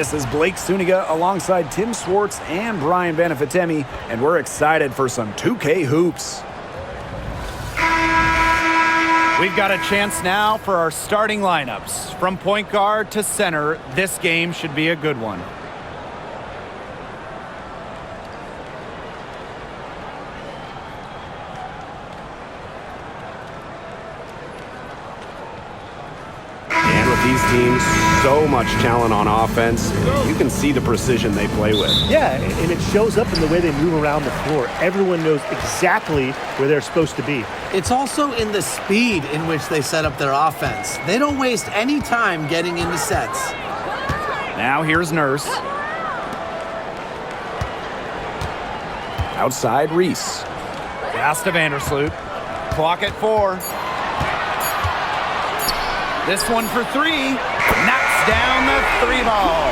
This is Blake Suniga alongside Tim Swartz and Brian Benefitemi, and we're excited for some 2K hoops. We've got a chance now for our starting lineups. From point guard to center, this game should be a good one. These teams, so much talent on offense. You can see the precision they play with. Yeah, and it shows up in the way they move around the floor. Everyone knows exactly where they're supposed to be. It's also in the speed in which they set up their offense. They don't waste any time getting into sets. Now here's Nurse. Outside, Reese. Pass to Vandersloot. Clock at 4. This one for 3. Knocks down the 3 ball.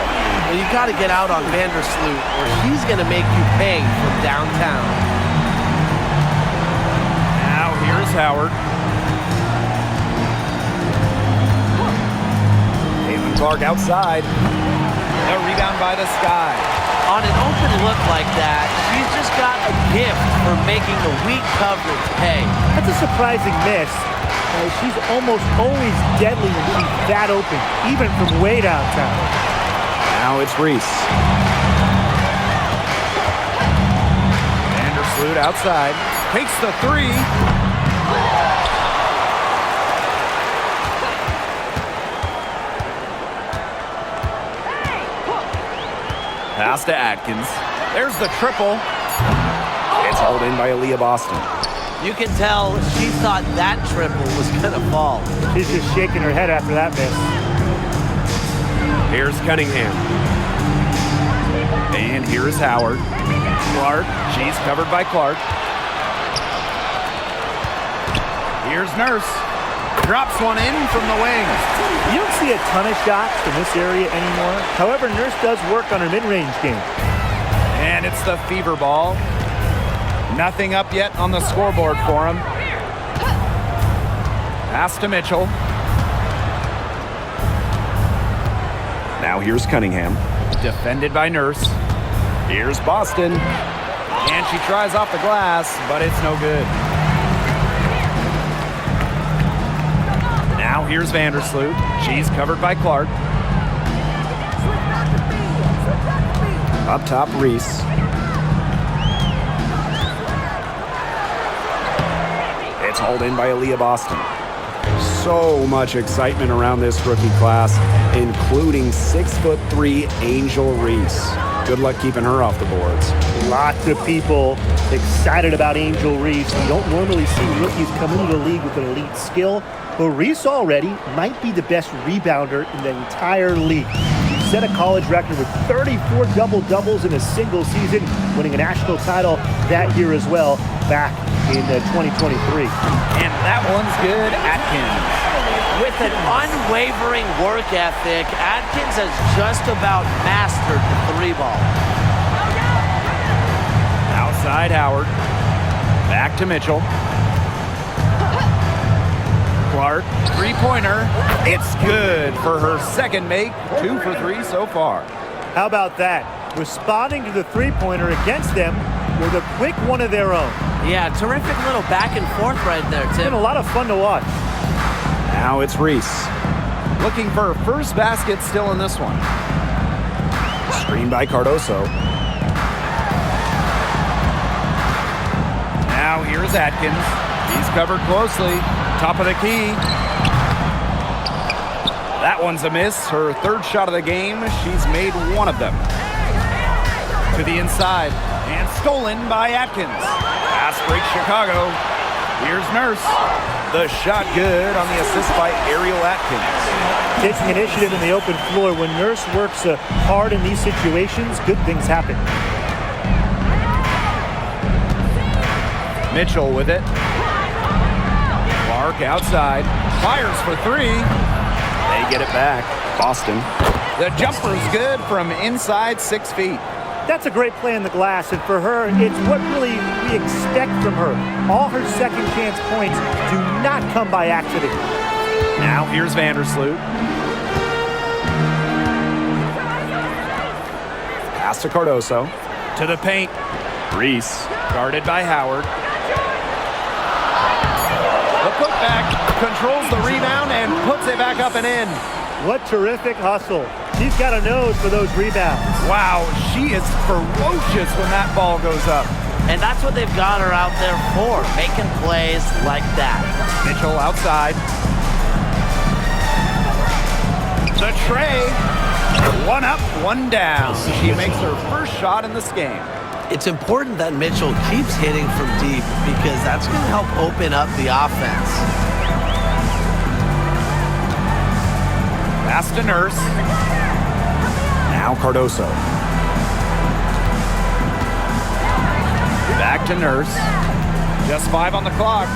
Well, you got to get out on Vandersloot or she's going to make you pay from downtown. Now here's Howard. Caitlin-Clark outside. A rebound by the Sky. On an open look like that, she's just got a gift for making the weak coverage pay. That's a surprising miss. She's almost always deadly when she's that open, even from way downtown. Now it's Reese. Vandersloot outside. Takes the 3. Pass to Atkins. There's the triple. It's hauled in by Aaliyah Boston. You can tell she thought that triple was going to fall. She's just shaking her head after that miss. Here's Cunningham. And here's Howard. Clark. She's covered by Clark. Here's Nurse. Drops one in from the wing. You don't see a ton of shots from this area anymore. However, Nurse does work on her mid-range game. And it's the fever ball. Nothing up yet on the scoreboard for him. Pass to Mitchell. Now here's Cunningham. Defended by Nurse. Here's Boston. And she tries off the glass, but it's no good. Now here's Vandersloot. She's covered by Clark. Up top, Reese. It's hauled in by Aaliyah Boston. So much excitement around this rookie class, including 6'3" Angel Reese. Good luck keeping her off the boards. Lots of people excited about Angel Reese. You don't normally see rookies come into the league with an elite skill, but Reese already might be the best rebounder in the entire league. She set a college record with 34 double-doubles in a single season, winning a national title that year as well, back in 2023. And that one's good. Atkins. With an unwavering work ethic, Atkins has just about mastered the 3 ball. Outside Howard. Back to Mitchell. Clark, 3-pointer. It's good for her second make. 2 for 3 so far. How about that? Responding to the 3-pointer against them with a quick one of their own. Yeah, terrific little back and forth right there, Tim. It's been a lot of fun to watch. Now it's Reese. Looking for her first basket still in this one. Screened by Cardoso. Now here's Atkins. He's covered closely. Top of the key. That one's a miss. Her 3rd shot of the game. She's made 1 of them. To the inside. And stolen by Atkins. Pass break Chicago. Here's Nurse. The shot good on the assist by Ariel Atkins. Taking initiative in the open floor. When Nurse works hard in these situations, good things happen. Mitchell with it. Clark outside. Fires for 3. They get it back. Boston. The jumper's good from inside 6 feet. That's a great play in the glass, and for her, it's what really we expect from her. All her second chance points do not come by accident. Now here's Vandersloot. Pass to Cardoso. To the paint. Reese. Guarded by Howard. The putback controls the rebound and puts it back up and in. What terrific hustle. She's got a nose for those rebounds. Wow, she is ferocious when that ball goes up. And that's what they've got her out there for, making plays like that. Mitchell outside. The tray. One up, one down. She makes her first shot in this game. It's important that Mitchell keeps hitting from deep because that's going to help open up the offense. Pass to Nurse. Now Cardoso. Back to Nurse. Just 5 on the clock.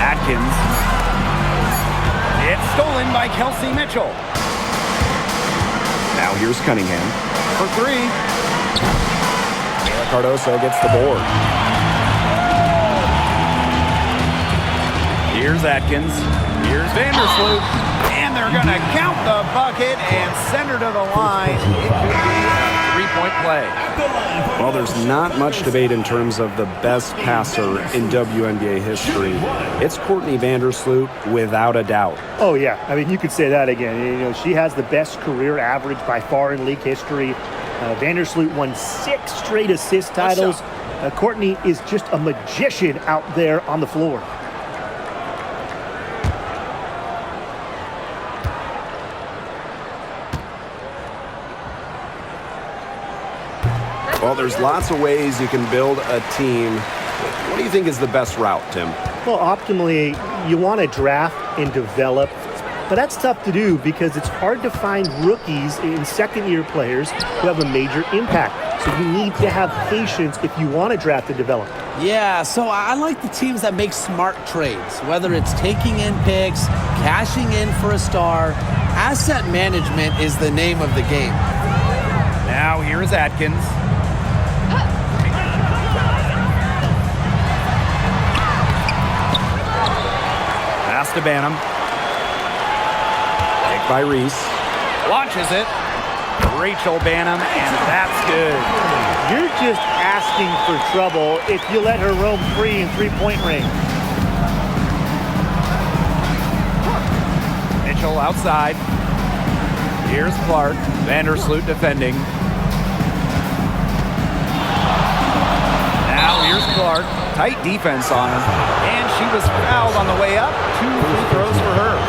Atkins. It's stolen by Kelsey Mitchell. Now here's Cunningham. For 3. Cardoso gets the board. Here's Atkins. Here's Vandersloot. And they're going to count the bucket and send her to the line. It could be a 3-point play. Well, there's not much debate in terms of the best passer in WNBA history. It's Courtney Vandersloot without a doubt. Oh, yeah. I mean, you could say that again. You know, she has the best career average by far in league history. Vandersloot won 6 straight assist titles. Courtney is just a magician out there on the floor. Well, there's lots of ways you can build a team. What do you think is the best route, Tim? Well, optimally, you want to draft and develop. But that's tough to do because it's hard to find rookies and second-year players who have a major impact. So you need to have patience if you want to draft and develop. Yeah, so I like the teams that make smart trades, whether it's taking in picks, cashing in for a star. Asset management is the name of the game. Now here is Atkins. Pass to Banham. By Reese. Launches it. Rachel Banham, and that's good. You're just asking for trouble if you let her roam free in three-point range. Mitchell outside. Here's Clark. Vandersloot defending. Now here's Clark. Tight defense on him. And she was fouled on the way up. 2 free throws for her.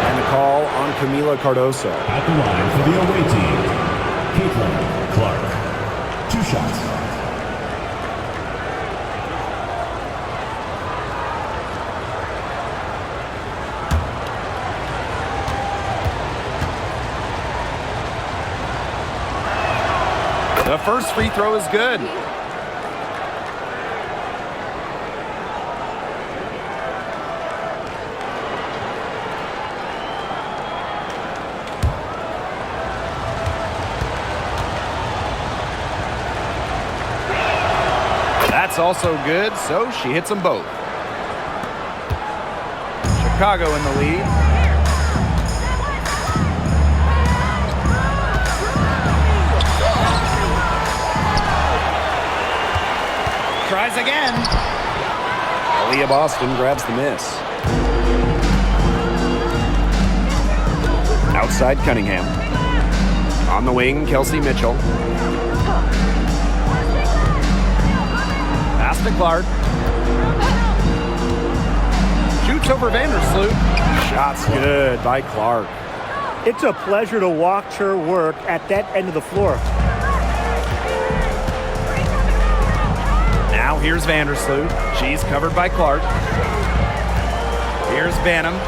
And the call on Camila Cardoso. At the line for the away team, Caitlin Clark. 2 shots. The first free throw is good. That's also good, so she hits them both. Chicago in the lead. Tries again. Aaliyah Boston grabs the miss. Outside Cunningham. On the wing, Kelsey Mitchell. Pass to Clark. Shoots over Vandersloot. Shots good by Clark. It's a pleasure to watch her work at that end of the floor. Now here's Vandersloot. She's covered by Clark. Here's Banham.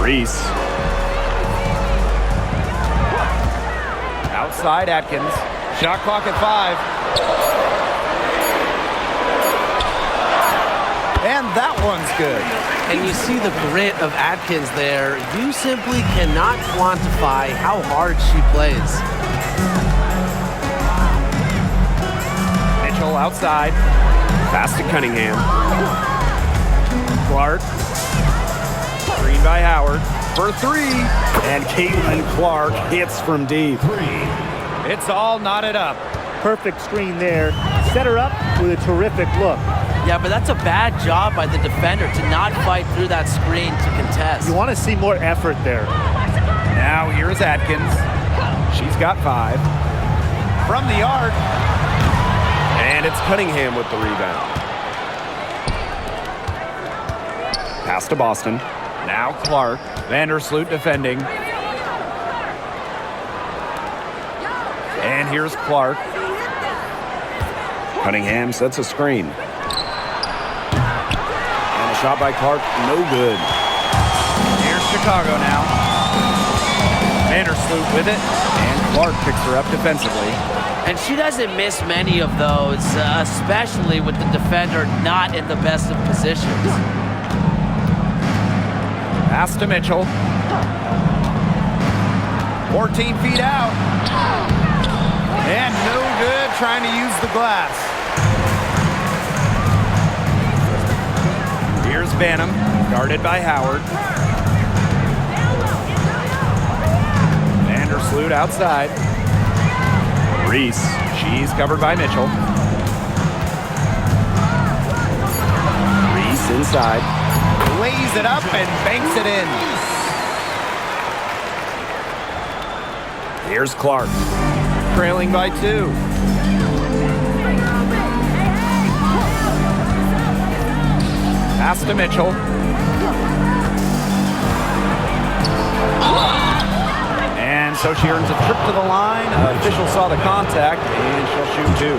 Reese. Outside Atkins. Shot clock at 5. And that one's good. And you see the grit of Atkins there. You simply cannot quantify how hard she plays. Mitchell outside. Pass to Cunningham. Clark. Screen by Howard. for three. And Clark hits from deep. It's all knotted up. Perfect screen there. Set her up with a terrific look. Yeah, but that's a bad job by the defender to not fight through that screen to contest. You want to see more effort there. Now here's Atkins. She's got 5. From the arc. And it's Cunningham with the rebound. Pass to Boston. Now Clark. Vandersloot defending. And here's Clark. Cunningham sets a screen. And a shot by Clark, no good. Here's Chicago now. Vandersloot with it. And Clark picks her up defensively. And she doesn't miss many of those, especially with the defender not in the best of positions. Pass to Mitchell. 14 feet out. And no good trying to use the glass. Here's Banham, guarded by Howard. Vandersloot outside. Reese, she's covered by Mitchell. Reese inside. Lays it up and banks it in. Here's Clark. Trailing by 2. Pass to Mitchell. And so she earns a trip to the line. Official saw the contact, and she'll shoot 2.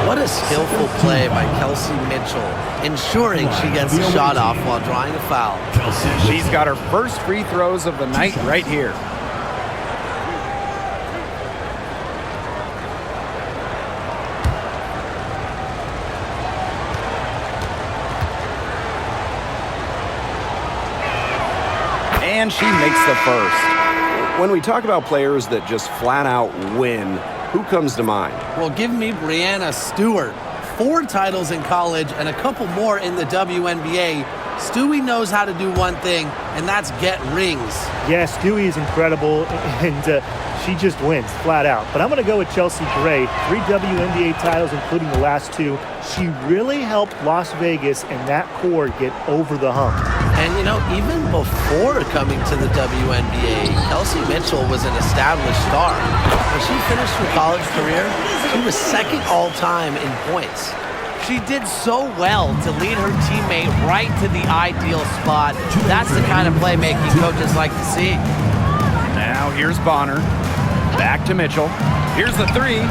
What a skillful play by Kelsey Mitchell, ensuring she gets the shot off while drawing a foul. She's got her first free throws of the night right here. And she makes the first. When we talk about players that just flat out win, who comes to mind? Well, give me Breanna Stewart. 4 titles in college and a couple more in the WNBA. Stewie knows how to do one thing, and that's get rings. Yeah, Stewie is incredible, and she just wins, flat out. But I'm going to go with Chelsea Gray. 3 WNBA titles, including the last 2. She really helped Las Vegas and that core get over the hump. And, you know, even before coming to the WNBA, Kelsey Mitchell was an established star. When she finished her college career, she was second all-time in points. She did so well to lead her teammate right to the ideal spot. That's the kind of playmaking coaches like to see. Now here's Bonner. Back to Mitchell. Here's the 3.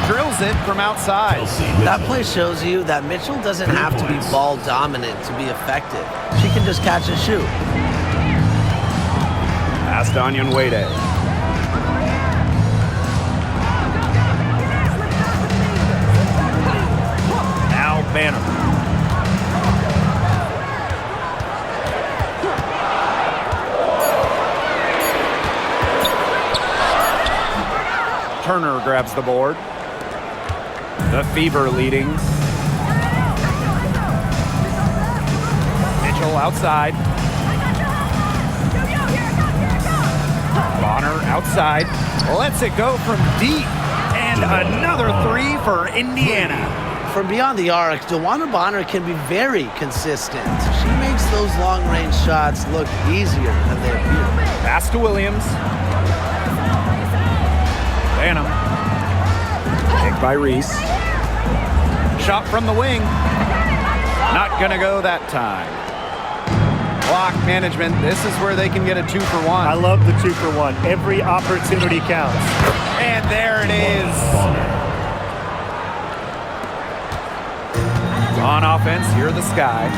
Drills it from outside. That play shows you that Mitchell doesn't have to be ball dominant to be effective. She can just catch and shoot. Pass to Onion Wade. Now Banham. Turner grabs the board. The Fever leading. Mitchell outside. Bonner outside. Lets it go from deep. And another 3 for Indiana. From beyond the arc, DeWanna Bonner can be very consistent. She makes those long-range shots look easier than they appear. Pass to Williams. Banham. Picked by Reese. Shot from the wing. Not gonna go that time. Clock management. This is where they can get a 2-for-1. I love the 2-for-1. Every opportunity counts. And there it is. On offense, here the Sky.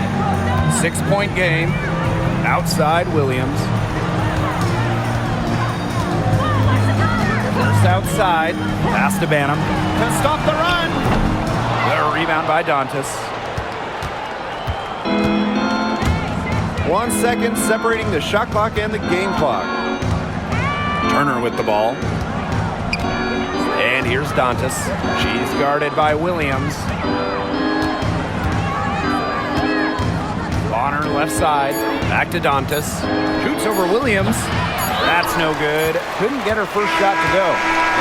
6-point game. Outside Williams. First outside. Pass to Banham. To stop the run. The rebound by Dantas. 1 second separating the shot clock and the game clock. Turner with the ball. And here's Dantas. She's guarded by Williams. Bonner left side. Back to Dantas. Shoots over Williams. That's no good. Couldn't get her first shot to go.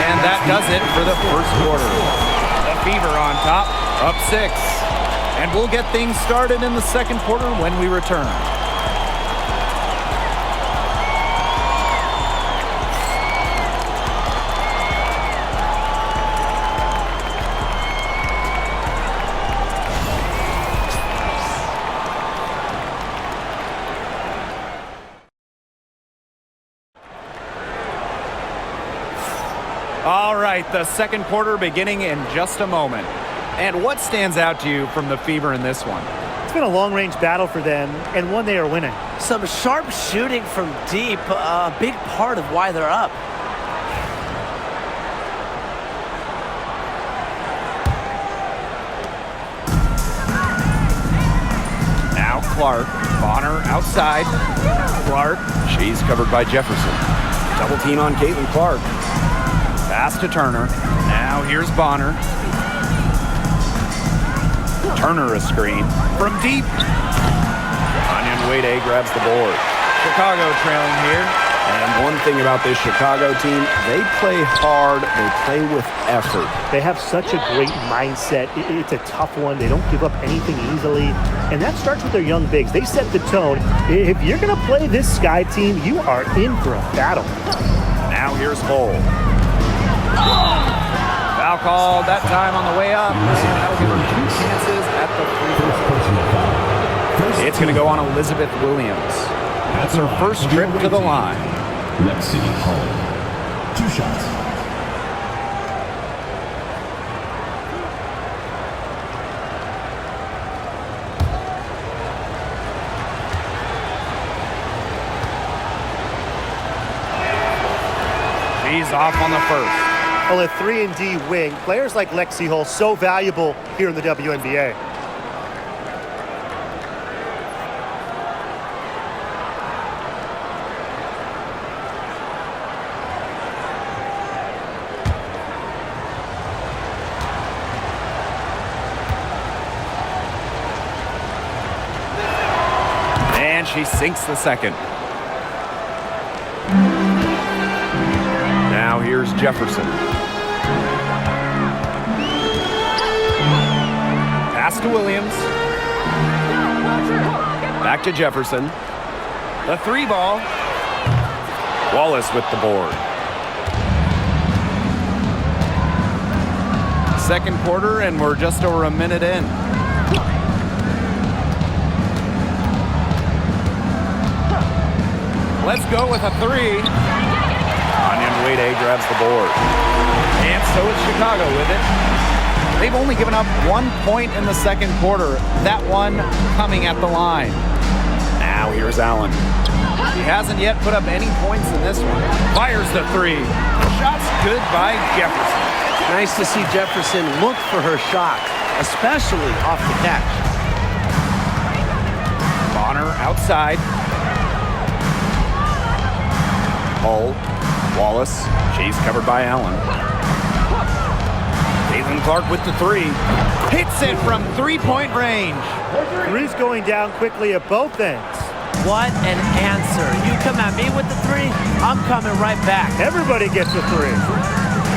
And that does it for the first quarter. The Fever on top, up 6. And we'll get things started in the second quarter when we return. All right, the second quarter beginning in just a moment. And what stands out to you from the Fever in this one? It's been a long-range battle for them, and one they are winning. Some sharp shooting from deep, a big part of why they're up. Now Clark, Bonner outside. Clark, she's covered by Jefferson. Double team on Clark. Pass to Turner. Now here's Bonner. Turner a screen from deep. Onion Wade grabs the board. Chicago trailing here. And one thing about this Chicago team, they play hard, they play with effort. They have such a great mindset. It's a tough one. They don't give up anything easily. And that starts with their young bigs. They set the tone. If you're going to play this Sky team, you are in for a battle. Now here's Hull. Foul called that time on the way up. And that'll give her 2 chances at the free throw. It's going to go on Elizabeth Williams. That's her first trip to the line. Lexi Hull. 2 shots. She's off on the first. Well, a 3-and-D wing. Players like Lexi Hull, so valuable here in the WNBA. And she sinks the second. Now here's Jefferson. Pass to Williams. Back to Jefferson. The 3 ball. Wallace with the board. Second quarter, and we're just over a minute in. Let's go with a 3. Onion Wade grabs the board. And so is Chicago with it. They've only given up 1 point in the second quarter. That one coming at the line. Now here's Allen. He hasn't yet put up any points in this one. Fires the 3. Shot's good by Jefferson. Nice to see Jefferson look for her shot, especially off the catch. Bonner outside. Hull. Wallace. She's covered by Allen. Clark with the 3. Hits it from 3-point range. Three's going down quickly at both ends. What an answer. You come at me with the 3, I'm coming right back. Everybody gets a 3.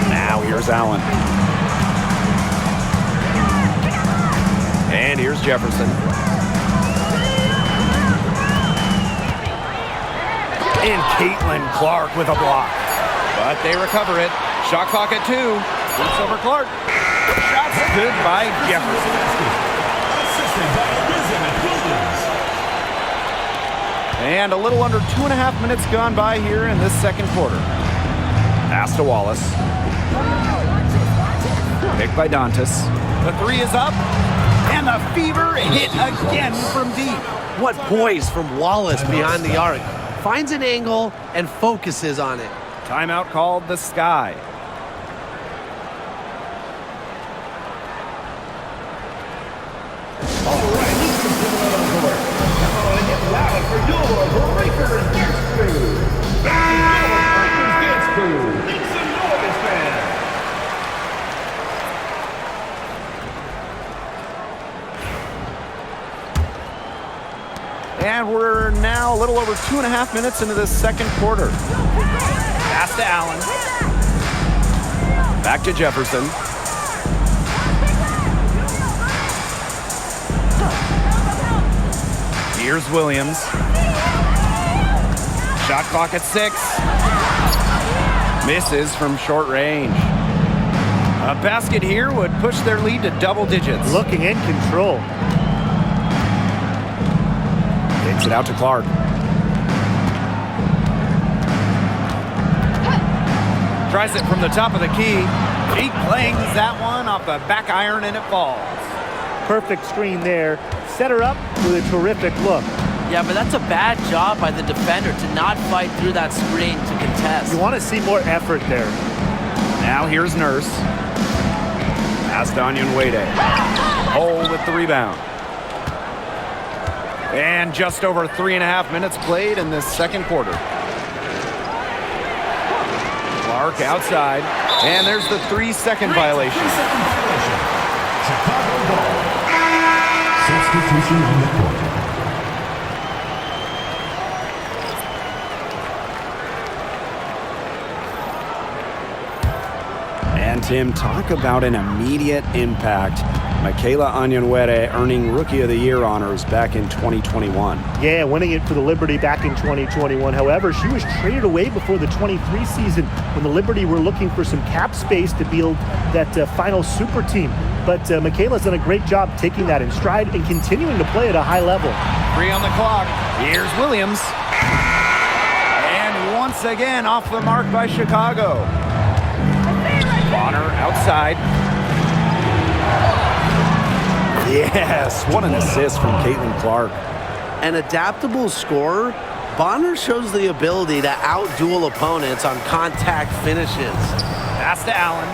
Now here's Allen. And here's Jefferson. And Clark with a block. But they recover it. Shot clock at 2. Looks over Clark. Shot's good by Jefferson. And a little under 2.5 minutes gone by here in this second quarter. Pass to Wallace. Picked by Dantas. The 3 is up. And the Fever hit again from deep. What poise from Wallace behind the arc. Finds an angle and focuses on it. Timeout called the Sky. All right, ladies and gentlemen on the court. Come on and get loud for your Breakers Dance Crew. Back to your Breakers Dance Crew. Make some noise, fans. now a little over 2.5 minutes into this second quarter. Pass to Allen. Back to Jefferson. Here's Williams. Shot clock at 6. Misses from short range. A basket here would push their lead to double digits. Looking in control. Takes it out to Clark. Tries it from the top of the key. He clangs that one off the back iron and it falls. Perfect screen there. Set her up with a terrific look. Yeah, but that's a bad job by the defender to not fight through that screen to contest. You want to see more effort there. Now here's Nurse. Pass to Onyenwere. Hole with the rebound. And just over 3.5 minutes played in this second quarter. Clark outside. And there's the 3-second violation. Chicago ball. Substitution on the court. And Tim, talk about an immediate impact. Michaela Onyenwere earning Rookie of the Year honors back in 2021. Yeah, winning it for the Liberty back in 2021. However, she was traded away before the 23 season when the Liberty were looking for some cap space to build that final super team. But Michaela's done a great job taking that in stride and continuing to play at a high level. 3 on the clock. Here's Williams. And once again off the mark by Chicago. Bonner outside. Yes, what an assist from CaitlincLark. An adaptable scorer, Bonner shows the ability to outduel opponents on contact finishes. Pass to Allen.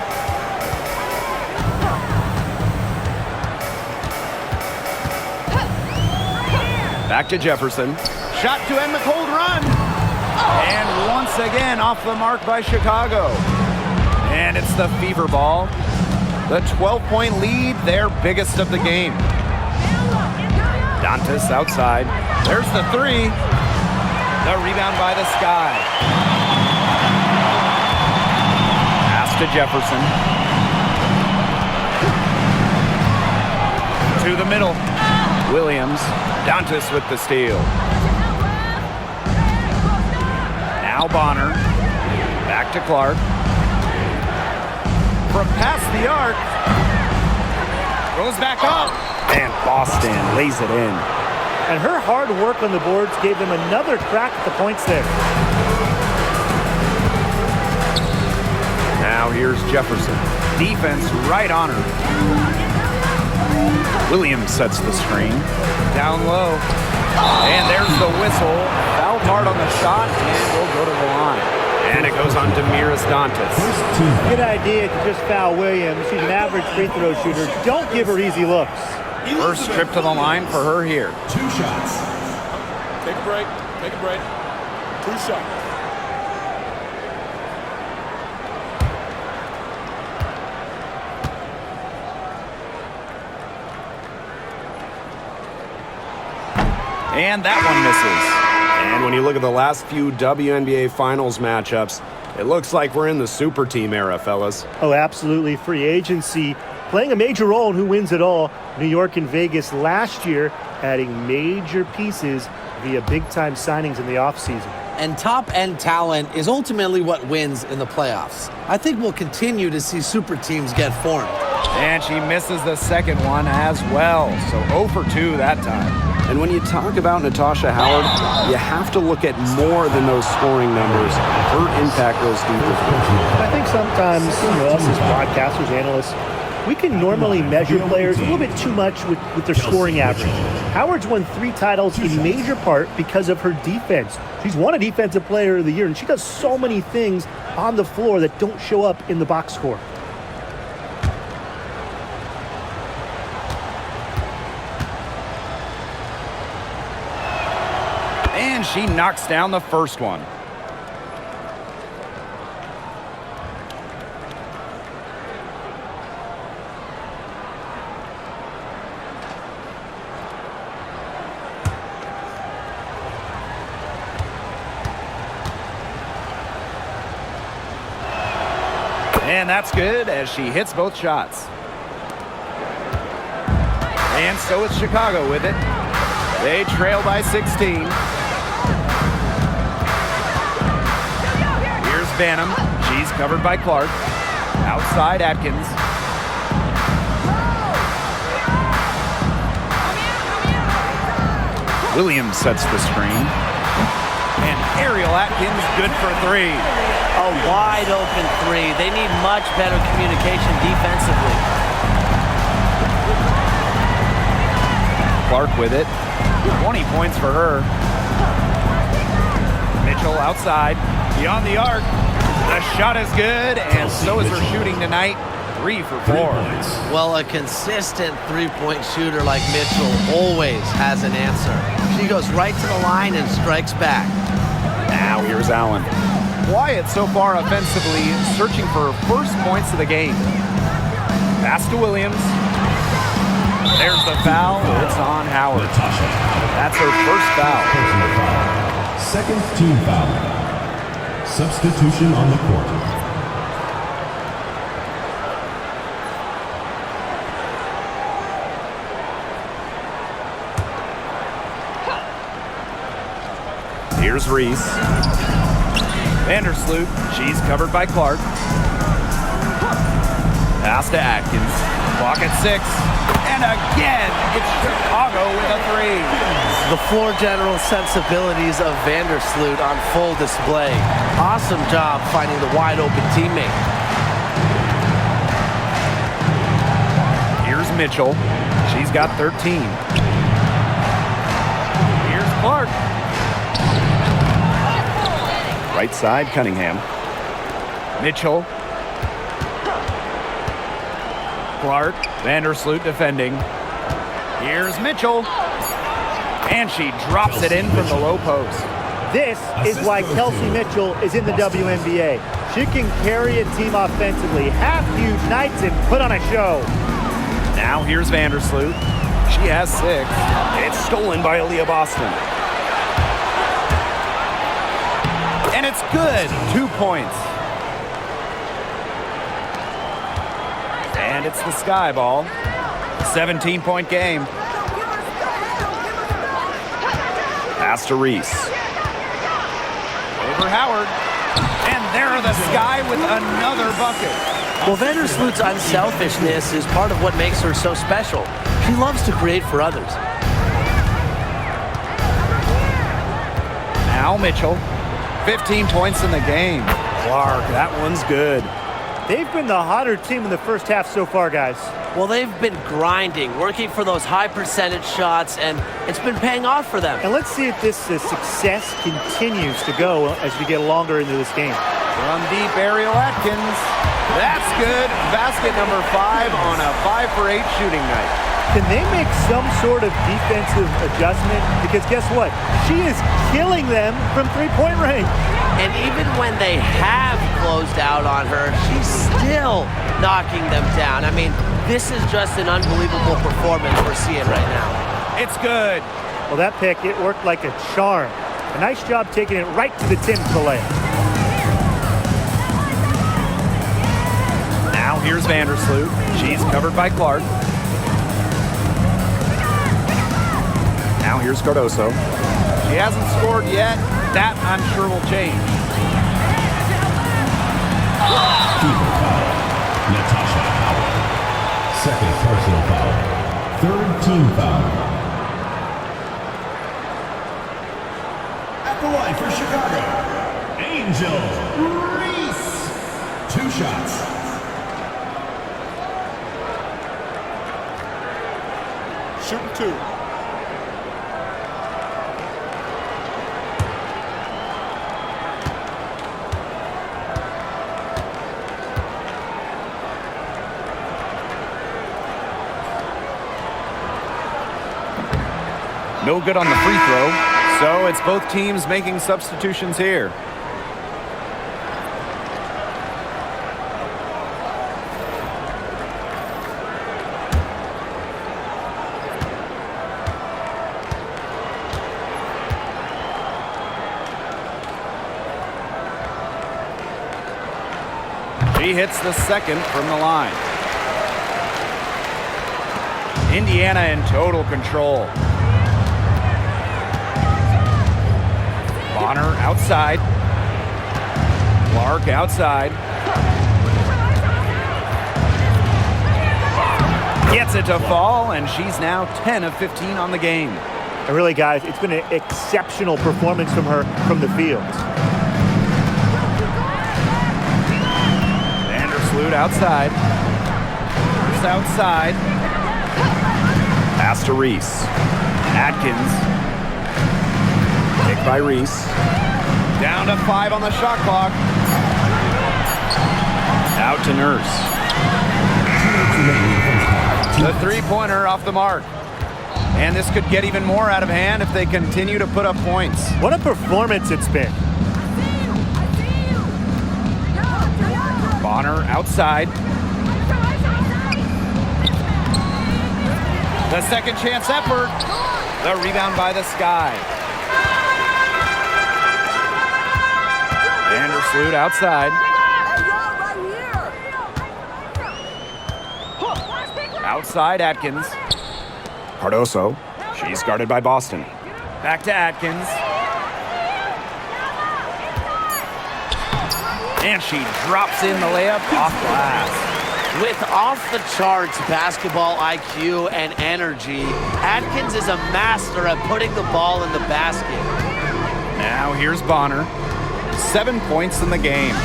Back to Jefferson. Shot to end the cold run. And once again off the mark by Chicago. And it's the Fever ball. The 12-point lead, their biggest of the game. Dantas outside. There's the 3. The rebound by the Sky. Pass to Jefferson. To the middle. Williams. Dantas with the steal. Now Bonner. Back to Clark. From past the arc. Goes back up. And Boston lays it in. And her hard work on the boards gave them another crack at the points there. Now here's Jefferson. Defense right on her. Williams sets the screen. Down low. And there's the whistle. Fouled hard on the shot and will go to the line. And it goes on to Damiris Dantas. Good idea to just foul Williams. She's an average free throw shooter. Don't give her easy looks. First trip to the line for her here. 2 shots. Take a break. Take a break. 2 shots. And that one misses. And when you look at the last few WNBA Finals matchups, it looks like we're in the super team era, fellas. Oh, absolutely. Free agency playing a major role in who wins it all. New York and Vegas last year adding major pieces via big-time signings in the offseason. And top-end talent is ultimately what wins in the playoffs. I think we'll continue to see super teams get formed. And she misses the second one as well. So 0 for 2 that time. And when you talk about Natasha Howard, you have to look at more than those scoring numbers. Her impact goes deeper. I think sometimes, us as broadcasters, analysts, we can normally measure players a little bit too much with their scoring average. Howard's won 3 titles in major part because of her defense. She's won a Defensive Player of the Year, and she does so many things on the floor that don't show up in the box score. And she knocks down the first one. And that's good as she hits both shots. And so it's Chicago with it. They trail by 16. Here's Banham. She's covered by Clark. Outside Atkins. Williams sets the screen. And Ariel Atkins good for three. A wide open three. They need much better communication defensively. Clark with it. 20 points for her. Mitchell outside. Beyond the arc. The shot is good, and so is her shooting tonight. 3 for 4. Well, a consistent three-point shooter like Mitchell always has an answer. She goes right to the line and strikes back. Now here's Allen. Wyatt so far offensively searching for her first points of the game. Pass to Williams. There's the foul. It's on Howard. That's her first foul. Second team foul. Substitution on the court. Here's Reese. Vandersloot. She's covered by Clark. Pass to Atkins. Clock at 6. And again, it's Chicago with a 3. The floor general sensibilities of Vandersloot on full display. Awesome job finding the wide open teammate. Here's Mitchell. She's got 13. Here's Clark. Right side, Cunningham. Mitchell. Clark. Vandersloot defending. Here's Mitchell. And she drops it in from the low post. This is why Kelsey Mitchell is in the WNBA. She can carry a team offensively, have huge nights, and put on a show. Now here's Vandersloot. She has 6. It's stolen by Aaliyah Boston. And it's good. 2 points. And it's the Sky Ball. 17-point game. Pass to Reese. Over Howard. And there are the Sky with another bucket. Well, Vandersloot's unselfishness is part of what makes her so special. She loves to create for others. Now Mitchell. 15 points in the game. Clark, that one's good. They've been the hotter team in the first half so far, guys. Well, they've been grinding, working for those high percentage shots, and it's been paying off for them. And let's see if this success continues to go as we get longer into this game. From deep, Ariel Atkins. That's good. Basket number 5 on a 5 for 8 shooting night. Can they make some sort of defensive adjustment? Because guess what? She is killing them from three-point range. And even when they have closed out on her, she's still knocking them down. I mean, this is just an unbelievable performance we're seeing right now. It's good. Well, that pick, it worked like a charm. A nice job taking it right to the tin for the layup. Now here's Vandersloot. She's covered by Clark. Now here's Cardoso. She hasn't scored yet. That, I'm sure, will change. Natasha Howard. Second personal foul. Third team foul. At the line for Chicago, Angel Reese. 2 shots. Shooting 2. No good on the free throw, so it's both teams making substitutions here. She hits the second from the line. Indiana in total control. Bonner outside. Clark outside. Gets it to fall, and she's now 10 of 15 on the game. And really, guys, it's been an exceptional performance from her from the field. Vandersloot outside. Reese outside. Pass to Reese. Atkins. Kick by Reese. Down to 5 on the shot clock. Out to Nurse. The three-pointer off the mark. And this could get even more out of hand if they continue to put up points. What a performance it's been. Bonner outside. The second chance effort. The rebound by the Sky. Vandersloot outside. Outside Atkins. Cardoso. She's guarded by Boston. Back to Atkins. And she drops in the layup off glass. With off-the-charts basketball IQ and energy, Atkins is a master at putting the ball in the basket. Now here's Bonner. 7 points in the game.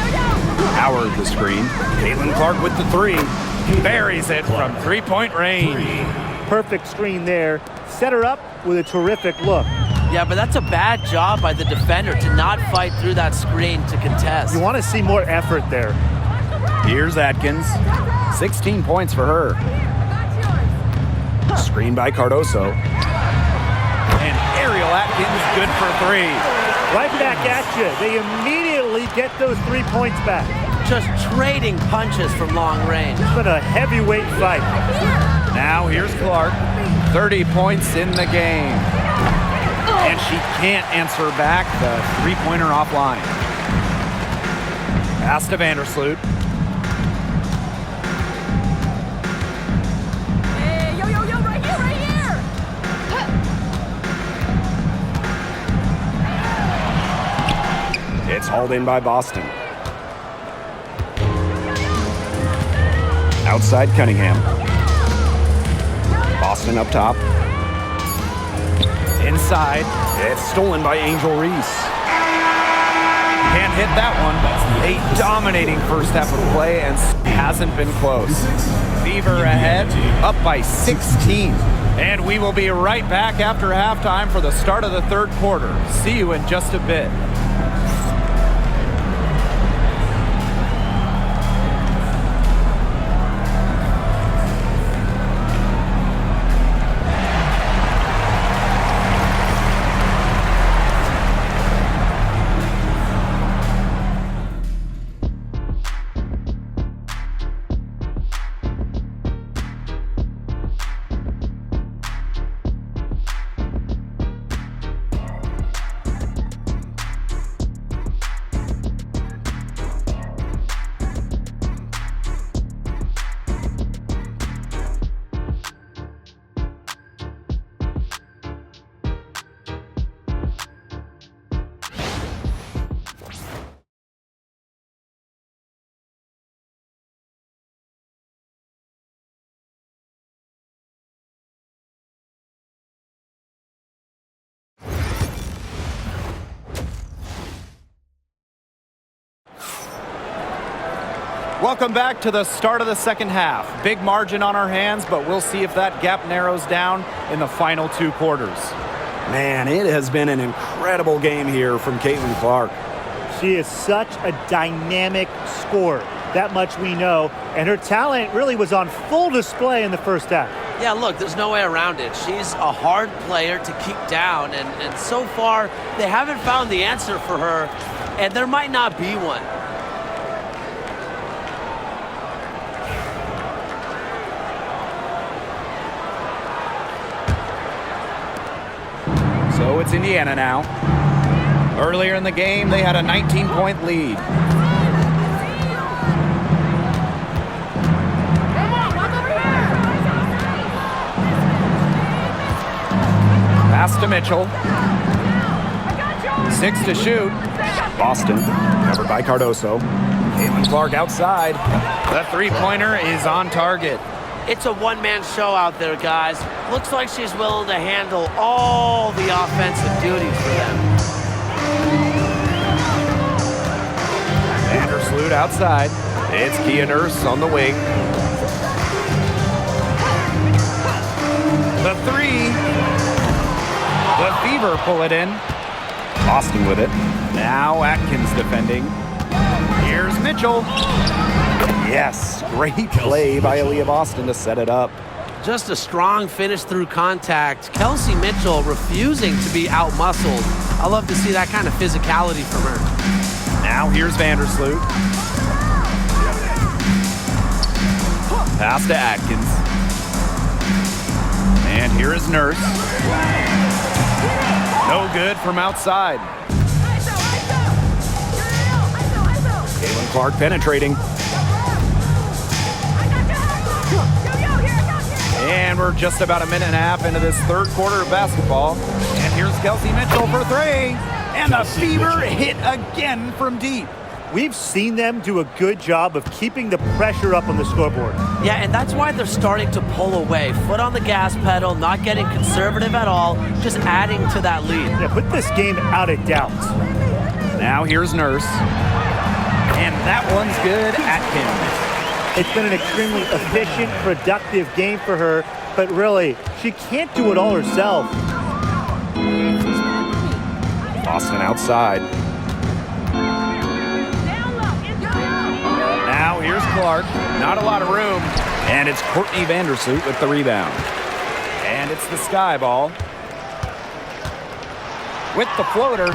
Howard the screen. Caitlin Clark with the three. Buries it from three-point range. Perfect screen there. Set her up with a terrific look. Yeah, but that's a bad job by the defender to not fight through that screen to contest. You want to see more effort there. Here's Atkins. 16 points for her. Screen by Cardoso. And Ariel Atkins good for three. Right back at you. They immediately get those 3 points back. Just trading punches from long range. It's been a heavyweight fight. Now here's Clark. 30 points in the game. And she can't answer back the three-pointer offline. Pass to Vandersloot. Hey, yo, right here. It's hauled in by Boston. Outside Cunningham. Boston up top. Inside. It's stolen by Angel Reese. Can't hit that one. A dominating first half of play and hasn't been close. Fever ahead, up by 16. And we will be right back after halftime for the start of the third quarter. See you in just a bit. Welcome back to the start of the second half. Big margin on our hands, but we'll see if that gap narrows down in the final two quarters. Man, it has been an incredible game here from Caitlin Clark. She is such a dynamic scorer. That much we know. And her talent really was on full display in the first half. Yeah, look, there's no way around it. She's a hard player to keep down, and so far, they haven't found the answer for her, and there might not be one. So it's Indiana now. Earlier in the game, they had a 19-point lead. Mitchell. 6 to shoot. Boston, covered by Cardoso. Caitlin Clark outside. The three-pointer is on target. It's a one-man show out there, guys. Looks like she's willing to handle all the offensive duties for them. Vandersloot outside. It's Kia Nurse on the wing. The three. The Fever pull it in. Boston with it. Now Atkins defending. Here's Mitchell. Yes, great play by Aaliyah Boston to set it up. Just a strong finish through contact. Kelsey Mitchell refusing to be out-muscled. I love to see that kind of physicality from her. Now here's Vandersloot. Pass to Atkins. And here is Nurse. No good from outside. Caitlin Clark penetrating. And we're just about a minute and a half into this third quarter of basketball. And here's Kelsey Mitchell for three. And the Fever hit again from deep. We've seen them do a good job of keeping the pressure up on the scoreboard. Yeah, and that's why they're starting to pull away. Foot on the gas pedal, not getting conservative at all, just adding to that lead. Yeah, put this game out of doubt. Now here's Nurse. And that one's good. Atkins. It's been an extremely efficient, productive game for her, but really, she can't do it all herself. Boston outside. Now here's Clark. Not a lot of room. And it's Courtney Vandersloot with the rebound. And it's the Sky Ball. With the floater.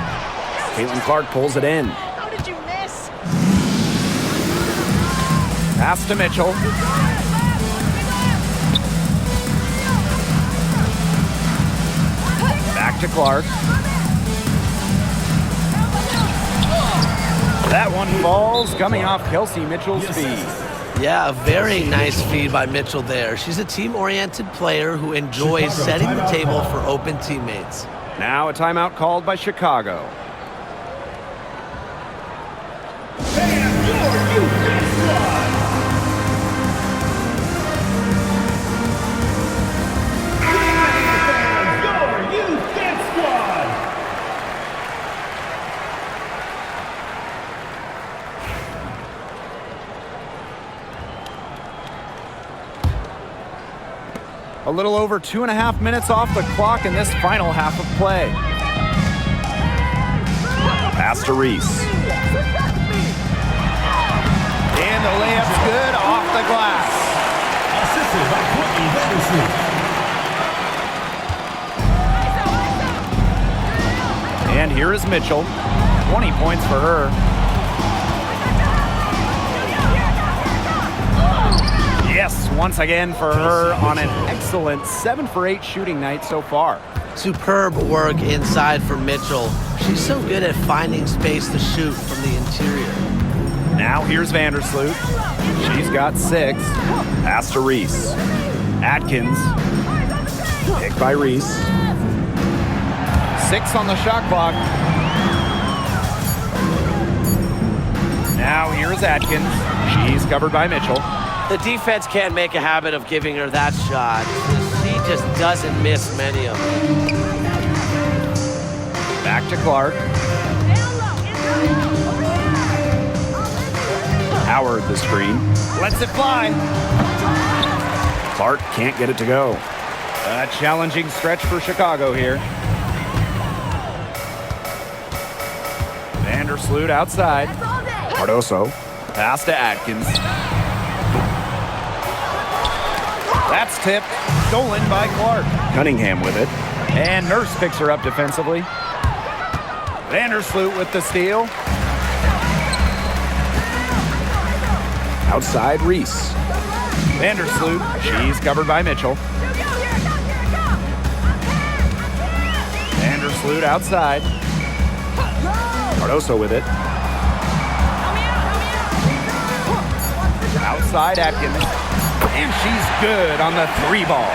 Caitlin Clark pulls it in. How did you miss? Pass to Mitchell. Back to Clark. That one falls, coming off Kelsey Mitchell's feed. Yeah, a very nice feed by Mitchell there. She's a team-oriented player who enjoys setting the table for open teammates. Now a timeout called by Chicago. And your youth squad. And your youth squad. A little over 2.5 minutes off the clock in this final half of play. Pass to Reese. And the layup's good off the glass. Assisted by Courtney Vandersloot. And here is Mitchell. 20 points for her. Yes, once again for her on an excellent 7 for 8 shooting night so far. Superb work inside for Mitchell. She's so good at finding space to shoot from the interior. Now here's Vandersloot. She's got 6. Pass to Reese. Atkins. Picked by Reese. 6 on the shot clock. Now here's Atkins. She's covered by Mitchell. The defense can't make a habit of giving her that shot. She just doesn't miss many of them. Back to Clark. Howard the screen. Lets it fly. Clark can't get it to go. A challenging stretch for Chicago here. Vandersloot outside. Cardoso. Pass to Atkins. That's tipped. Stolen by Clark. Cunningham with it. And Nurse picks her up defensively. Vandersloot with the steal. Outside Reese. Vandersloot. She's covered by Mitchell. Vandersloot outside. Cardoso with it. Outside Atkins. And she's good on the 3 ball.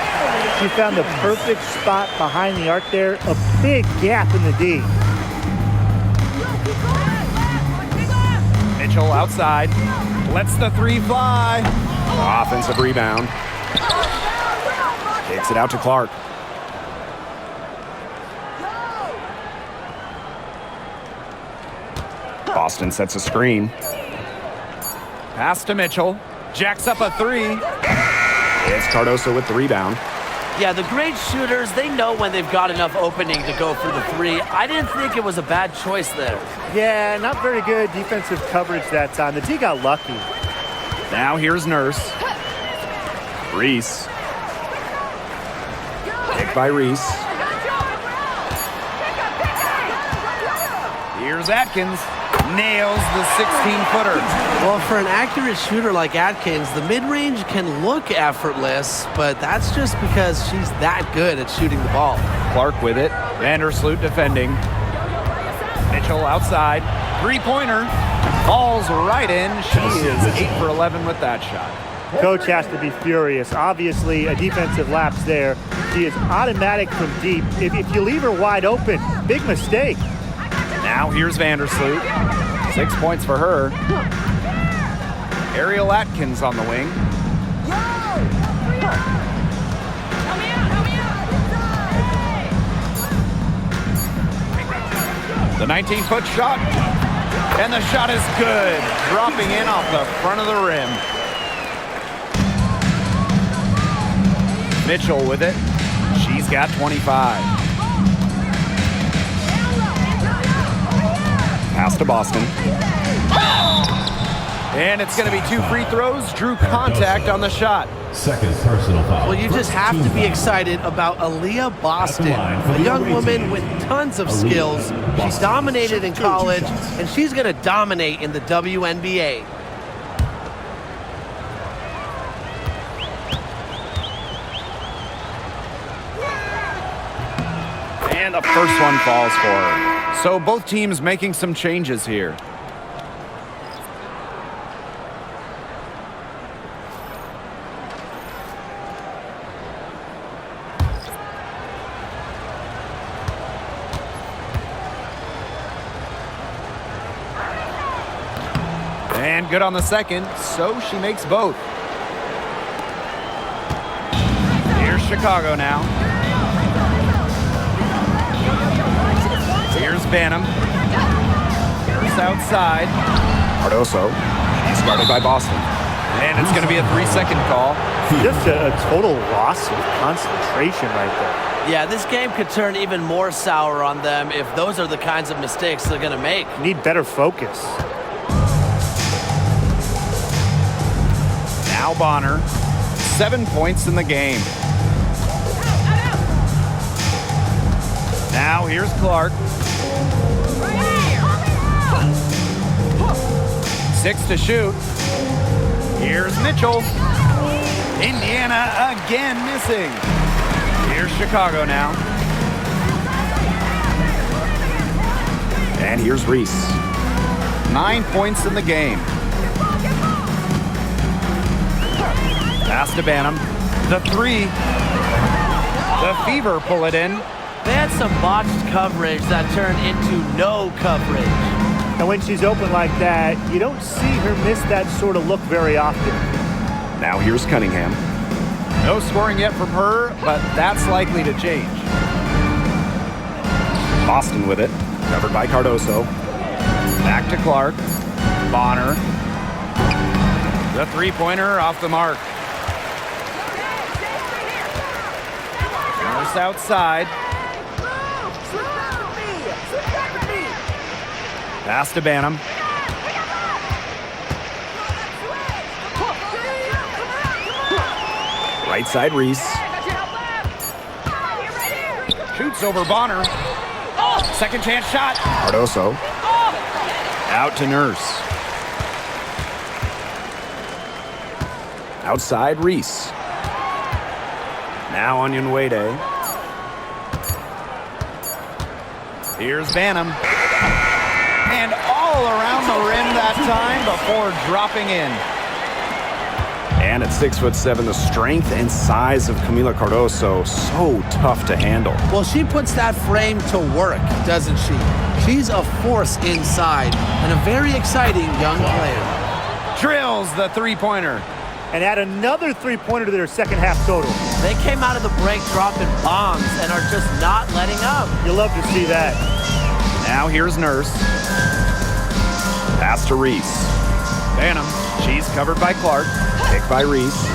She found the perfect spot behind the arc there. A big gap in the D. Mitchell outside. Lets the 3 fly. Offensive rebound. Kicks it out to Clark. Boston sets a screen. Pass to Mitchell. Jacks up a 3. It's Cardoso with the rebound. Yeah, the great shooters, they know when they've got enough opening to go for the 3. I didn't think it was a bad choice there. Yeah, not very good defensive coverage that time. The D got lucky. Now here's Nurse. Reese. Picked by Reese. Here's Atkins. Nails the 16-footer. Well, for an accurate shooter like Atkins, the mid-range can look effortless, but that's just because she's that good at shooting the ball. Clark with it. Vandersloot defending. Mitchell outside. 3-pointer. Falls right in. She is 8 for 11 with that shot. Coach has to be furious. Obviously, a defensive lapse there. She is automatic from deep. If you leave her wide open, big mistake. Now here's Vandersloot. 6 points for her. Ariel Atkins on the wing. The 19-foot shot. And the shot is good. Dropping in off the front of the rim. Mitchell with it. She's got 25. Pass to Boston. And it's going to be 2 free throws. Drew contact on the shot. Second personal foul. Well, you just have to be excited about Aaliyah Boston, a young woman with tons of skills. She's dominated in college, and she's going to dominate in the WNBA. And the first one falls for her. So both teams making some changes here. And good on the second, so she makes both. Here's Chicago now. Here's Banham. Here's outside. Cardoso. He's guarded by Boston. And it's going to be a 3-second call. Just a total loss of concentration right there. Yeah, this game could turn even more sour on them if those are the kinds of mistakes they're going to make. Need better focus. Now Bonner. 7 points in the game. Now here's Clark. 6 to shoot. Here's Mitchell. Indiana again missing. Here's Chicago now. And here's Reese. 9 points in the game. Pass to Banham. The 3. The Fever pull it in. They had some botched coverage that turned into no coverage. And when she's open like that, you don't see her miss that sort of look very often. Now here's Cunningham. No scoring yet from her, but that's likely to change. Boston with it. Covered by Cardoso. Back to Clark. Bonner. The 3-pointer off the mark. Nurse outside. Pass to Banham. Right side Reese. Shoots over Bonner. Second chance shot. Cardoso. Out to Nurse. Outside Reese. Now Onyenwede. Here's Banham. And all around the rim that time before dropping in. And at 6'7", the strength and size of Camila Cardoso, so tough to handle. Well, she puts that frame to work, doesn't she? She's a force inside and a very exciting young player. Drills the three-pointer. And add another three-pointer to their second half total. They came out of the break dropping bombs and are just not letting up. You'll love to see that. Now here's Nurse. Pass to Reese. Banham. She's covered by Clark. Pick by Reese.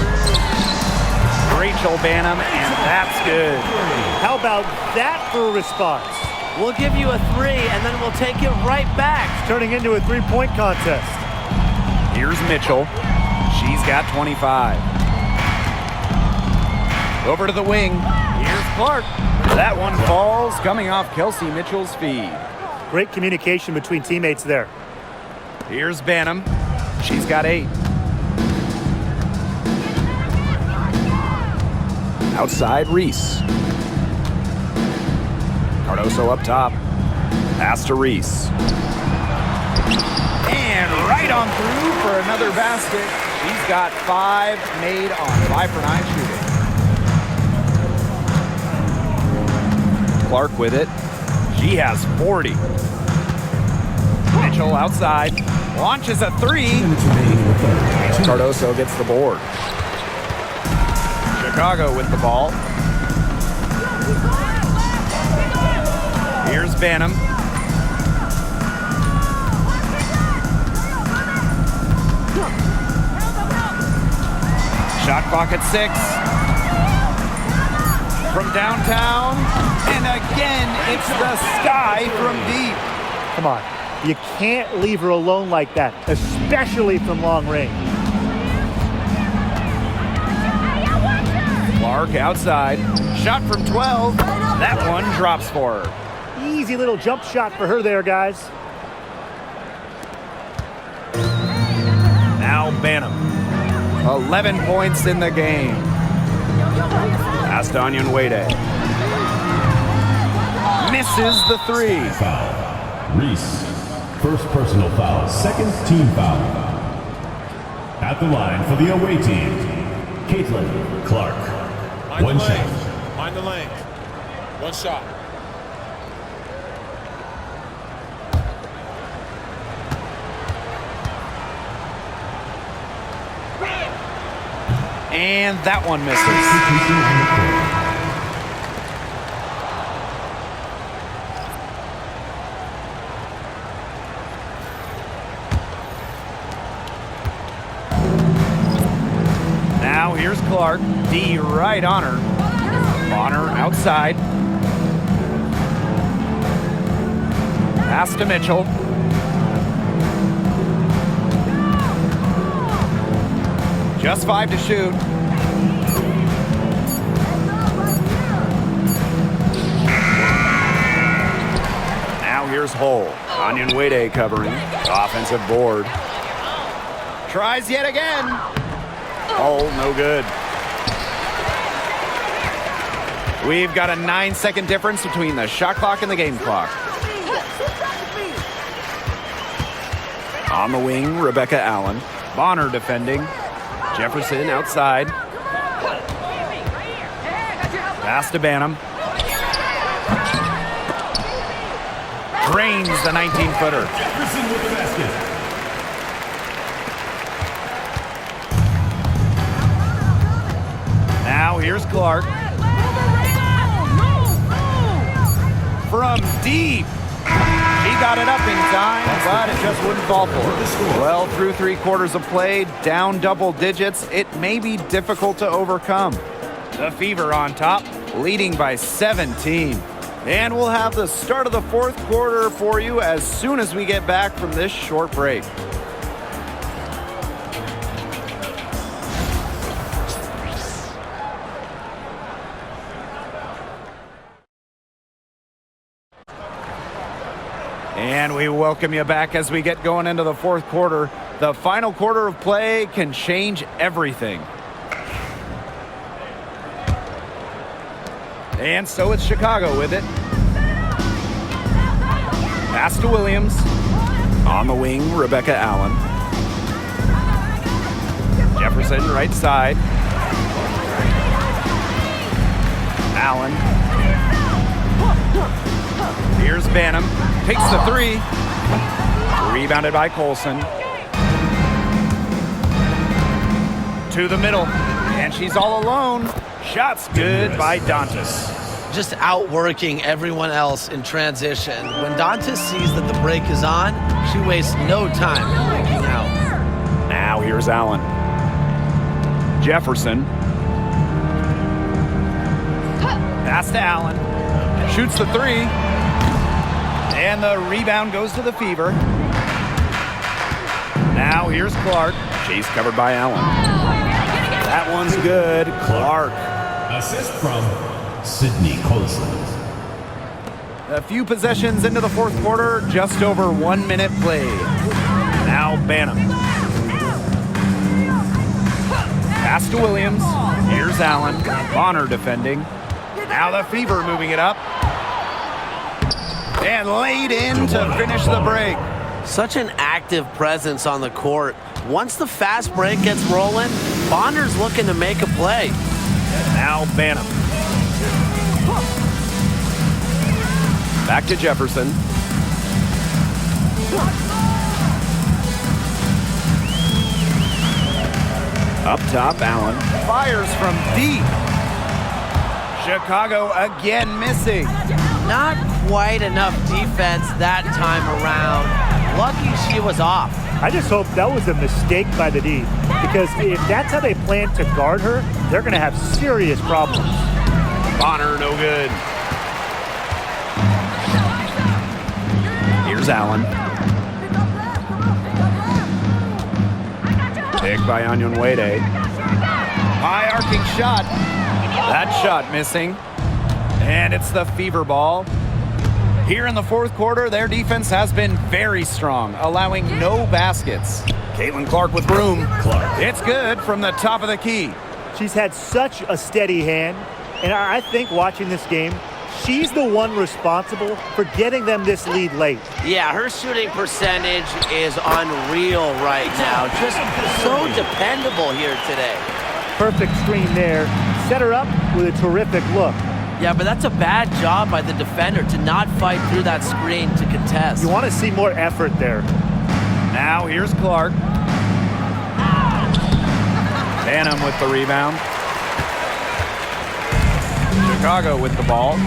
Rachel Banham, and that's good. How about that for a response? We'll give you a three, and then we'll take it right back. It's turning into a three-point contest. Here's Mitchell. She's got 25. Over to the wing. Here's Clark. That one falls, coming off Kelsey Mitchell's feed. Great communication between teammates there. Here's Banham. She's got 8. Outside Reese. Cardoso up top. Pass to Reese. And right on through for another basket. She's got 5 made on 5 for 9 shooting. Clark with it. She has 40. Mitchell outside. Launches a 3. Cardoso gets the board. Chicago with the ball. Here's Banham. Shot clock at 6. From downtown. And again, it's the sky from deep. Come on. You can't leave her alone like that, especially from long range. Clark outside. Shot from 12. That one drops for her. Easy little jump shot for her there, guys. Now Banham. 11 points in the game. Pass to Onion Wade. Misses the 3. Foul. Reese. First personal foul. Second team foul. At the line for the away team, Clark. One shot. Mind the lane. One shot. And that one misses. Now here's Clark. D right on her. Bonner outside. Pass to Mitchell. Just 5 to shoot. Now here's Hull. Onion Wade covering. Offensive board. Tries yet again. Hull, no good. We've got a 9-second difference between the shot clock and the game clock. On the wing, Rebecca Allen. Bonner defending. Jefferson outside. Pass to Banham. Drains the 19-footer. Jefferson with the basket. Now here's Clark. From deep. She got it up in time, but it just wouldn't fall for her. Well, through 3 quarters of play, down double digits, it may be difficult to overcome. The Fever on top, leading by 17. And we'll have the start of the 4th quarter for you as soon as we get back from this short break. And we welcome you back as we get going into the 4th quarter. The final quarter of play can change everything. And so it's Chicago with it. Pass to Williams. On the wing, Rebecca Allen. Jefferson Jefferson, right side. Allen. Here's Banham. Takes the three. Rebounded by Colson. To the middle. And she's all alone. Shots good by Dantas. Just outworking everyone else in transition. When Dantas sees that the break is on, she wastes no time in breaking out. Now here's Allen. Jefferson. Pass to Allen. Shoots the three. And the rebound goes to the Fever. Now here's Clark. She's covered by Allen. That one's good. Clark. Assist from Sydney Colson. A few possessions into the fourth quarter, just over 1 minute played. Now Banham. Pass to Williams. Here's Allen. Bonner defending. Now the Fever moving it up. And laid in to finish the break. Such an active presence on the court. Once the fast break gets rolling, Bonner's looking to make a play. Now Banham. Back to Jefferson. Up top, Allen. Fires from deep. Chicago again missing. Not quite enough defense that time around. Lucky she was off. I just hope that was a mistake by the D, because if that's how they plan to guard her, they're going to have serious problems. Bonner, no good. Here's Allen. Picked by Onyenwere. High arcing shot. That shot missing. And it's the Fever ball. Here in the fourth quarter, their defense has been very strong, allowing no baskets. Caitlin Clark with room. It's good from the top of the key. She's had such a steady hand, and I think watching this game, she's the one responsible for getting them this lead late. Yeah, her shooting percentage is unreal right now. Just so dependable here today. Perfect screen there. Set her up with a terrific look. Yeah, but that's a bad job by the defender to not fight through that screen to contest. You want to see more effort there. Now here's Clark. Banham with the rebound. Chicago with the ball.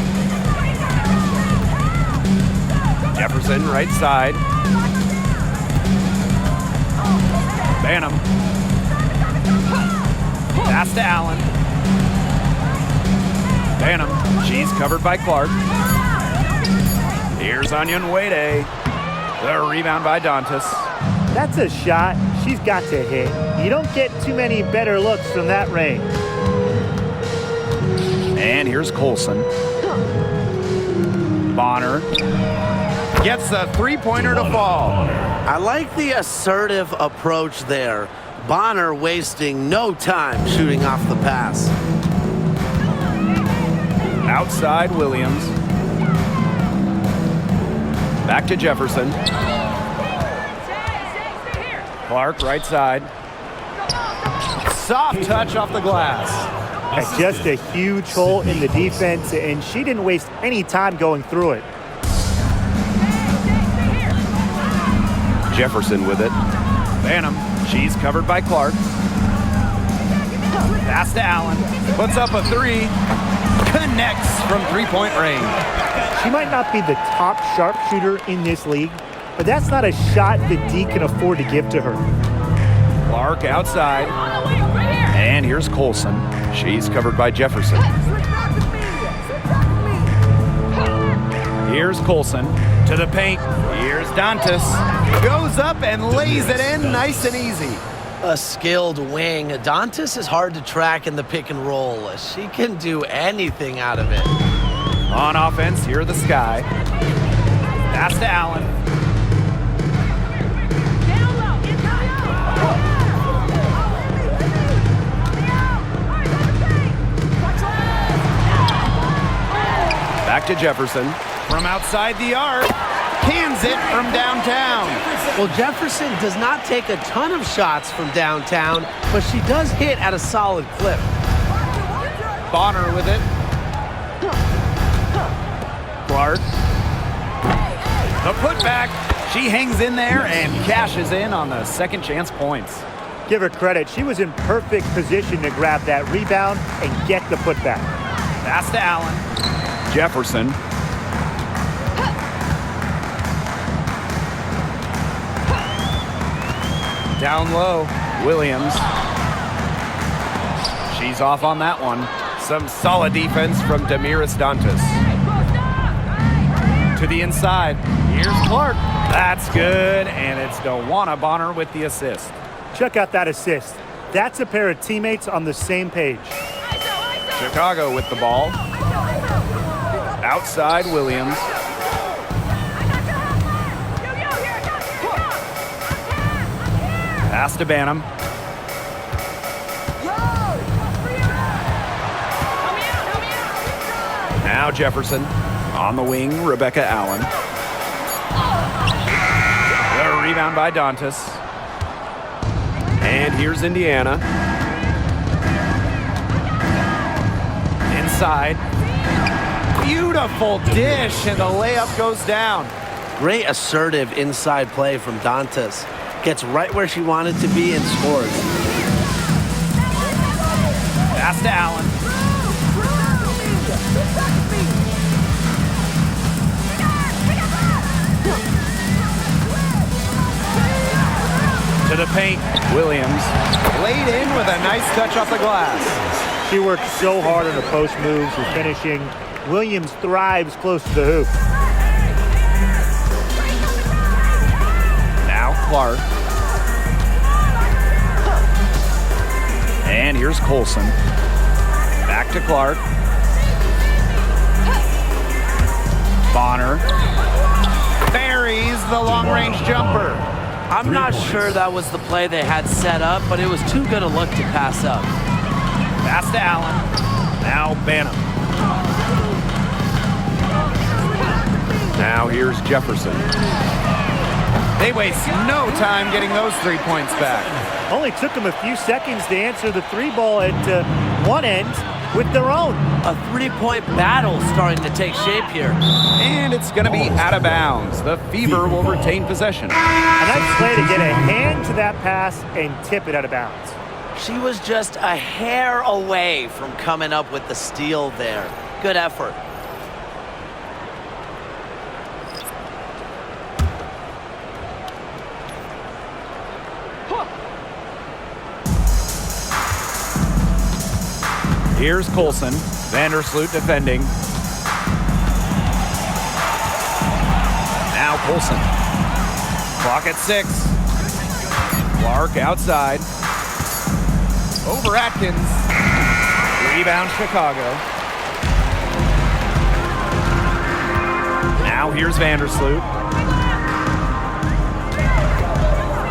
Jefferson right side. Banham. Pass to Allen. Banham. She's covered by Clark. Here's Onyenwere. The rebound by Dantas. That's a shot she's got to hit. You don't get too many better looks from that range. And here's Colson. Bonner gets the three-pointer to fall. I like the assertive approach there. Bonner wasting no time shooting off the pass. Outside Williams. Back to Jefferson. Clark right side. Soft touch off the glass. That's just a huge hole in the defense, and she didn't waste any time going through it. Jefferson with it. Banham. She's covered by Clark. Pass to Allen. Puts up a three. Connects from three-point range. She might not be the top sharpshooter in this league, but that's not a shot that D can afford to give to her. Clark outside. And here's Colson. She's covered by Jefferson. Here's Colson to the paint. Here's Dantas. Goes up and lays it in nice and easy. A skilled wing. Dantas is hard to track in the pick and roll. She can do anything out of it. On offense, here are the Sky. Pass to Allen. Back to Jefferson. From outside the arc. cans it from downtown. Well, Jefferson does not take a ton of shots from downtown, but she does hit at a solid clip. Bonner with it. Clark. The putback. She hangs in there and cashes in on the second chance points. Give her credit. She was in perfect position to grab that rebound and get the putback. Pass to Allen. Jefferson. Down low. Williams. She's off on that one. Some solid defense from Damiris Dantas. To the inside. Here's Clark. That's good, and it's Dewana Bonner with the assist. Check out that assist. That's a pair of teammates on the same page. Chicago with the ball. Outside Williams. Pass to Banham. Now Jefferson. On the wing, Rebecca Allen. The rebound by Dantas. And here's Indiana. Inside. Beautiful dish, and the layup goes down. Great assertive inside play from Dantas. Gets right where she wanted to be and scores. Pass to Allen. To the paint. Williams. Laid in with a nice touch off the glass. She worked so hard on the post moves and finishing. Williams thrives close to the hoop. Now Clark. And here's Colson. Back to Clark. Bonner. Buries the long-range jumper. I'm not sure that was the play they had set up, but it was too good a look to pass up. Pass to Allen. Now Banham. Now here's Jefferson. They waste no time getting those 3 points back. Only took them a few seconds to answer the three ball at one end with their own. A three-point battle starting to take shape here. And it's going to be out of bounds. The Fever will retain possession. A nice play to get a hand to that pass and tip it out of bounds. She was just a hair away from coming up with the steal there. Good effort. Here's Colson. Vandersloot defending. Now Colson. Clock at 6. Clark outside. Over Atkins. Rebound Chicago. Now here's Vandersloot.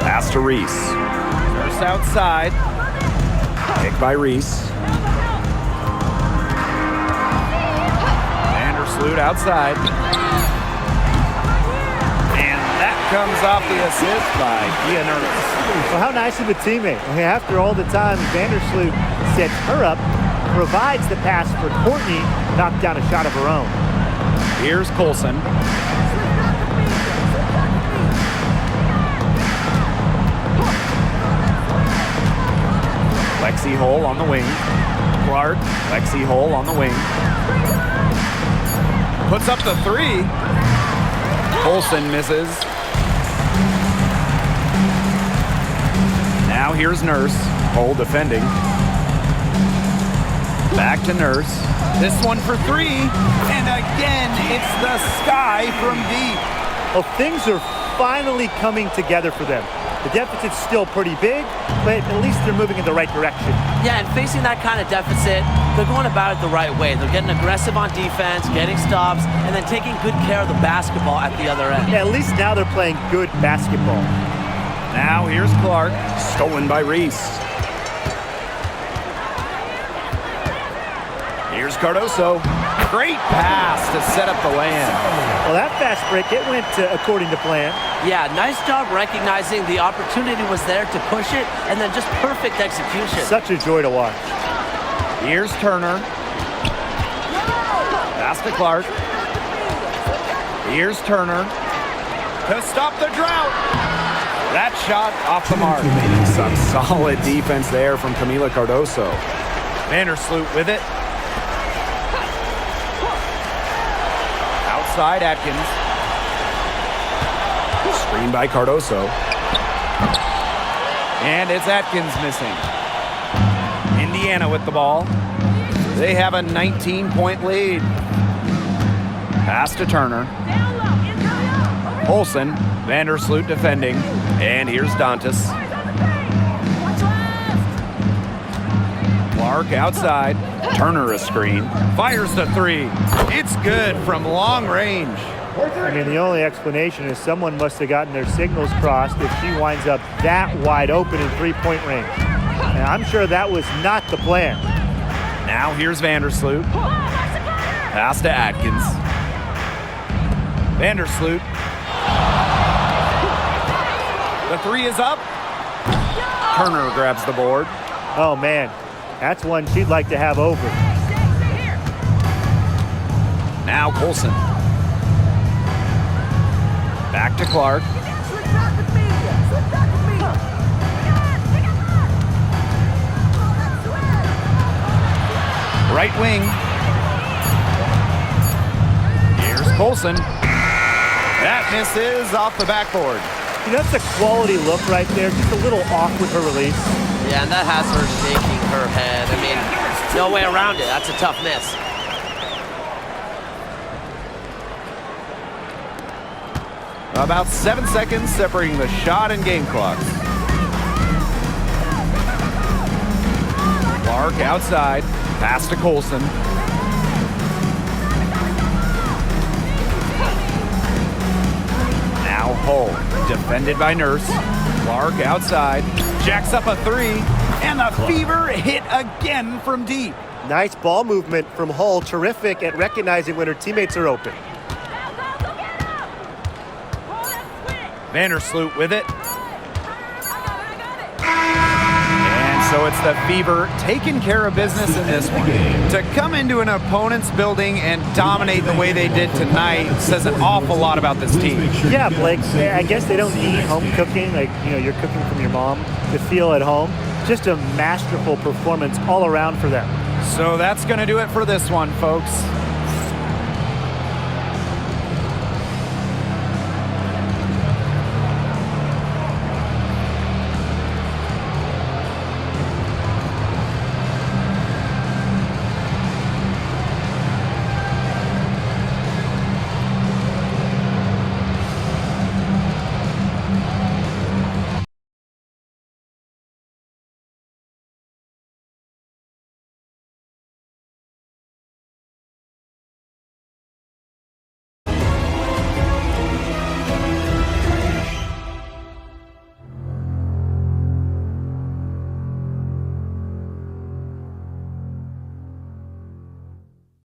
Pass to Reese. First outside. Kick by Reese. Vandersloot outside. And that comes off the assist by Gia Nervis. Well, how nice of a teammate. After all the time, Vandersloot sets her up, provides the pass for Courtney, knocked down a shot of her own. Here's Colson. Lexi Hole on the wing. Clark. Lexi Hole on the wing. Puts up the 3. Colson misses. Now here's Nurse. Hole defending. Back to Nurse. This one for 3. And again, it's the sky from deep. Well, things are finally coming together for them. The deficit's still pretty big, but at least they're moving in the right direction. Yeah, and facing that kind of deficit, they're going about it the right way. They're getting aggressive on defense, getting stops, and then taking good care of the basketball at the other end. Yeah, at least now they're playing good basketball. Now here's Clark. Stolen by Reese. Here's Cardoso. Great pass to set up the lay-in. Well, that fast break, it went according to plan. Yeah, nice job recognizing the opportunity was there to push it, and then just perfect execution. Such a joy to watch. Here's Turner. Pass to Clark. Here's Turner to stop the drought. That shot off the mark. Some solid defense there from Camila Cardoso. Vandersloot with it. Outside Atkins. Screen by Cardoso. And it's Atkins missing. Indiana with the ball. They have a 19-point lead. Pass to Turner. Olsen, Vandersloot defending. And here's Dantas. Clark outside. Turner a screen. Fires the three. It's good from long range. I mean, the only explanation is someone must have gotten their signals crossed if she winds up that wide open in three-point range. And I'm sure that was not the plan. Now here's Vandersloot. Pass to Atkins. Vandersloot. The three is up. Turner grabs the board. Oh, man. That's one she'd like to have over. Now Colson. Back to Clark. Right wing. Here's Colson. That misses off the backboard. You know, that's a quality look right there. Just a little off with her release. Yeah, and that has her shaking her head. I mean, no way around it. That's a tough miss. About 7 seconds separating the shot and game clocks. Clark outside. Pass to Colson. Now Hull. Defended by Nurse. Clark outside. Jacks up a three. And the fever hit again from deep. Nice ball movement from Hull. Terrific at recognizing when her teammates are open. Vandersloot with it. And so it's the Fever taking care of business in this one. To come into an opponent's building and dominate the way they did tonight says an awful lot about this team. Yeah, Blake, I guess they don't need home cooking, like, you know, you're cooking from your mom, to feel at home. Just a masterful performance all around for them. So that's going to do it for this one, folks.